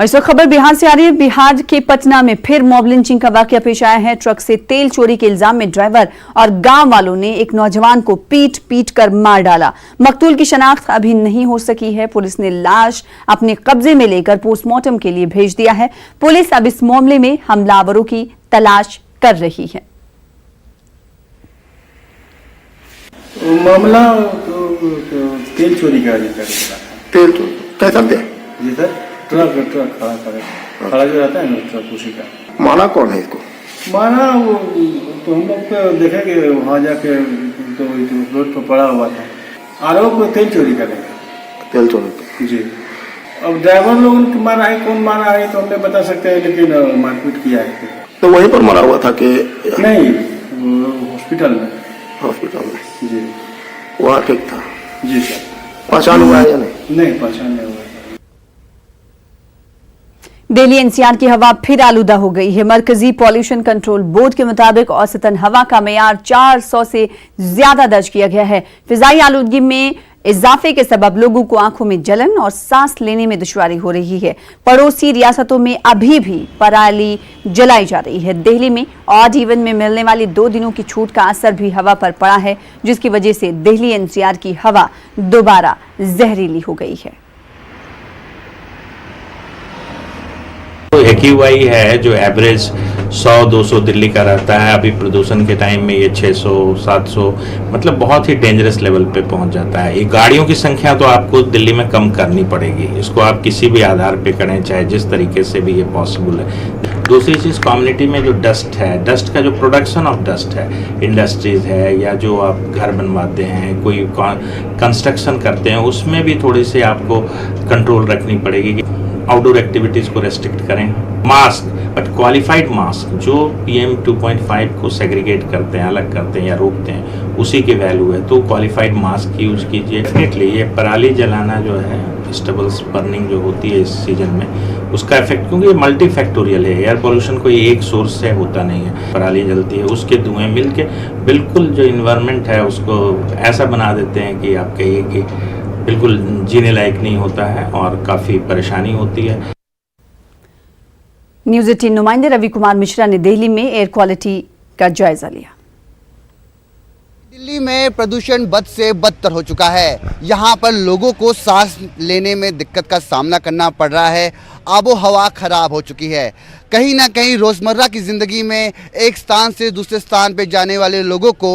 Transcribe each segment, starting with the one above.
और इस वक्त खबर बिहार से आ रही है। बिहार के पटना में फिर मॉब लिंचिंग का वाकया पेश आया है। ट्रक से तेल चोरी के इल्जाम में ड्राइवर और गांव वालों ने एक नौजवान को पीट पीट कर मार डाला। मकतूल की शनाख्त अभी नहीं हो सकी है। पुलिस ने लाश अपने कब्जे में लेकर पोस्टमार्टम के लिए भेज दिया है। पुलिस अब इस मामले में हमलावरों की तलाश कर रही है। मामला तेल चोरी का तेल चोरी कैसा दे जी सर। ट्रक खड़ा जो रहता है ना ट्रक, उसी का। माना कौन है इसको? माना वो तो हम लोग को देखे कि वहाँ जाके तो रोड पर पड़ा हुआ था। आरोप को तेल चोरी करेगा। तेल चोरी जी। अब ड्राइवर लोग मारा है, कौन मारा है तो हम नहीं बता सकते हैं, लेकिन मारपीट किया है। तो वहीं पर मरा हुआ था कि नहीं, हॉस्पिटल में। हॉस्पिटल में जी। वहाँ ठीक था जी सर। पहचान हुआ है या नहीं? नहीं, पहचान नहीं हुआ। दिल्ली एनसीआर की हवा फिर आलूदा हो गई है। मरकजी पॉल्यूशन कंट्रोल बोर्ड के मुताबिक औसतन हवा का मेयार 400 से ज्यादा दर्ज किया गया है। फिजाई आलूदगी में इजाफे के सबब लोगों को आंखों में जलन और सांस लेने में दुश्वारी हो रही है। पड़ोसी रियासतों में अभी भी पराली जलाई जा रही है। दिल्ली में ऑड इवन में मिलने वाली 2 दिनों की छूट का असर भी हवा पर पड़ा है, जिसकी वजह से दिल्ली एनसीआर की हवा दोबारा जहरीली हो गई है। AQI है जो एवरेज 100-200 दिल्ली का रहता है। अभी प्रदूषण के टाइम में ये 600-700 मतलब बहुत ही डेंजरस लेवल पे पहुंच जाता है। ये गाड़ियों की संख्या तो आपको दिल्ली में कम करनी पड़ेगी। इसको आप किसी भी आधार पे करें, चाहे जिस तरीके से भी ये पॉसिबल है। दूसरी चीज़, कम्युनिटी में जो डस्ट है, डस्ट का जो प्रोडक्शन ऑफ डस्ट है, इंडस्ट्रीज है या जो आप घर बनवाते हैं, कोई कंस्ट्रक्शन करते हैं, उसमें भी थोड़ी सी आपको कंट्रोल रखनी पड़ेगी। आउटडोर एक्टिविटीज़ को रेस्ट्रिक्ट करें। मास्क, बट क्वालिफाइड मास्क जो PM 2.5 को सेग्रीगेट करते हैं, अलग करते हैं या रोकते हैं, उसी की वैल्यू है, तो क्वालिफाइड मास्क यूज कीजिए। डेफिनेटली ये पराली जलाना जो है, वेजिटेबल्स बर्निंग जो होती है इस सीजन में, उसका इफेक्ट, क्योंकि ये मल्टी फैक्टोरियल है। एयर पोल्यूशन कोई एक सोर्स से होता नहीं है। पराली जलती है, उसके धुएं मिलके बिल्कुल जो इन्वायरमेंट है उसको ऐसा बना देते हैं कि आप कहिए कि बिल्कुल जीने लायक नहीं होता है और काफ़ी परेशानी होती है। न्यूज़ 18 नुमाइंदे रवि कुमार मिश्रा ने दिल्ली में एयर क्वालिटी का जायजा लिया। दिल्ली में प्रदूषण बद से बदतर हो चुका है। यहाँ पर लोगों को सांस लेने में दिक्कत का सामना करना पड़ रहा है। आबो हवा खराब हो चुकी है। कहीं ना कहीं रोज़मर्रा की ज़िंदगी में एक स्थान से दूसरे स्थान पर जाने वाले लोगों को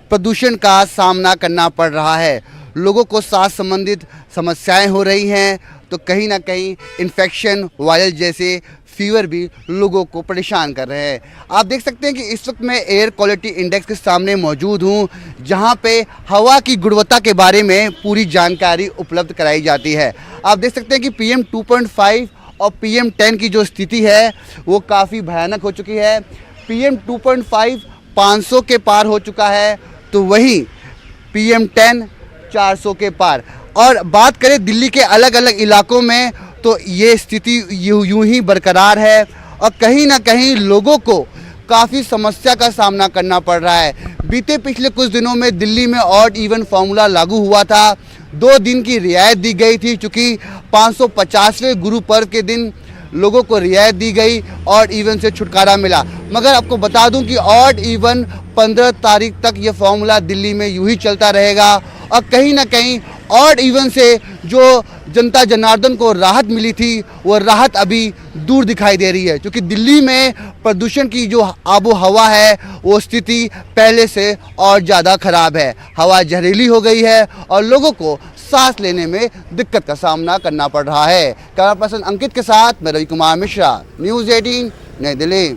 प्रदूषण का सामना करना पड़ रहा है। लोगों को सांस संबंधित समस्याएं हो रही हैं, तो कहीं ना कहीं इन्फेक्शन, वायरल जैसे फीवर भी लोगों को परेशान कर रहे हैं। आप देख सकते हैं कि इस वक्त मैं एयर क्वालिटी इंडेक्स के सामने मौजूद हूं, जहां पे हवा की गुणवत्ता के बारे में पूरी जानकारी उपलब्ध कराई जाती है। आप देख सकते हैं कि PM 2.5 और PM 10 की जो स्थिति है वो काफ़ी भयानक हो चुकी है। PM 2.5 500 के पार हो चुका है, तो वहीं PM 10 400 के पार। और बात करें दिल्ली के अलग अलग इलाकों में, तो ये स्थिति यूं ही बरकरार है और कहीं ना कहीं लोगों को काफ़ी समस्या का सामना करना पड़ रहा है। बीते पिछले कुछ दिनों में दिल्ली में ऑड इवन फार्मूला लागू हुआ था। 2 दिन की रियायत दी गई थी, चूँकि 550वें गुरु पर्व के दिन लोगों को रियायत दी गई, ऑड इवन से छुटकारा मिला। मगर आपको बता दूं कि ऑड इवन 15 तारीख तक ये फार्मूला दिल्ली में यूं ही चलता रहेगा और कहीं ना कहीं ऑड इवन से जो जनता जनार्दन को राहत मिली थी, वो राहत अभी दूर दिखाई दे रही है, क्योंकि दिल्ली में प्रदूषण की जो आबो हवा है वो स्थिति पहले से और ज़्यादा खराब है। हवा जहरीली हो गई है और लोगों को सांस लेने में दिक्कत का सामना करना पड़ रहा है। कैमरा पर्सन अंकित के साथ मैं रवि कुमार मिश्रा, न्यूज़ 18 नई दिल्ली।